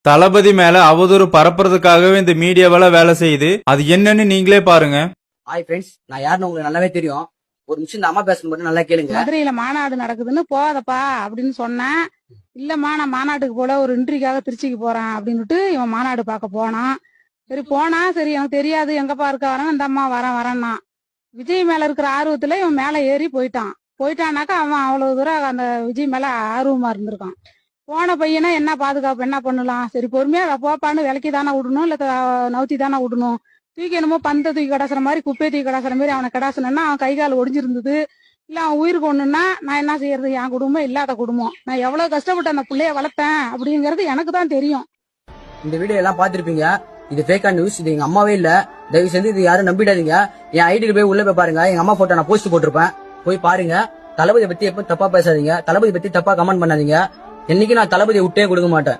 தளபதி மேல அவதூறு பரப்புறதுக்காகவே இந்த மீடியாவெல்லாம் வேலை செய்யுது. அது என்னன்னு நீங்களே பாருங்க. ஹாய் ஃப்ரெண்ட்ஸ், நான் யாருன்னு உங்களுக்கு நல்லாவே தெரியும். ஒரு நிமிஷம் இந்த அம்மா பேசணும் மட்டும் நல்லா கேளுங்க. மதுரையில மாநாடு நடக்குதுன்னு போதப்பா அப்படின்னு சொன்னேன். இல்லம்மா நான் மாநாட்டுக்கு போல ஒரு இன்ட்ரிக்காக திருச்சிக்கு போறேன் அப்படின்னுட்டு இவன் மாநாடு பார்க்க போனான். சரி போனா சரி எனக்கு தெரியாது எங்கப்பா இருக்க வரேன் இந்த அம்மா வரேன்னா விஜய் மேல இருக்கிற ஆர்வத்துல இவன் மேல ஏறி போயிட்டானாக்கா அவன் அவ்வளவு தூரம் அந்த விஜய் மேல ஆர்வமா இருந்திருக்கான். போன பையனா என்ன பாதுகாப்பு என்ன பண்ணலாம், சரி பொறுமையா போப்பான்னு விலைக்கு தானே விடணும் இல்ல நவுத்தி தானே விடணும். தூக்கி என்னமோ பந்த தூக்கி கடாசுற மாதிரி குப்பையை தூக்கி கடாசுற மாதிரி அவனை கடாசுனா அவன் கை கால் ஒடிஞ்சிருந்தது. இல்ல அவன் உயிருக்கு ஒண்ணுன்னா நான் என்ன செய்யறது, என் குடும்பம் இல்லாத குடும்பம், நான் எவ்வளவு கஷ்டப்பட்டு அந்த பிள்ளைய வளர்த்தேன் அப்படிங்கறது எனக்கு தான் தெரியும். இந்த வீடியோ எல்லாம் பாத்திருப்பீங்க. இது ஃபேக்கா நியூஸ், இது எங்க அம்மாவே இல்ல. தயவு செஞ்சு இது யாரும் நம்பிடாதீங்க. என் ஐடிக்கு போய் உள்ள போய் பாருங்க, எங்க அம்மா போட்டோ நான் போஸ்ட் போட்டிருப்பேன், போய் பாருங்க. தளபதி பத்தி எப்ப தப்பா பேசாதீங்க, தளபதி பத்தி தப்பா கமெண்ட் பண்ணாதீங்க. என்னைக்கு நான் தளபதியை விட்டே கொடுக்க மாட்டேன்.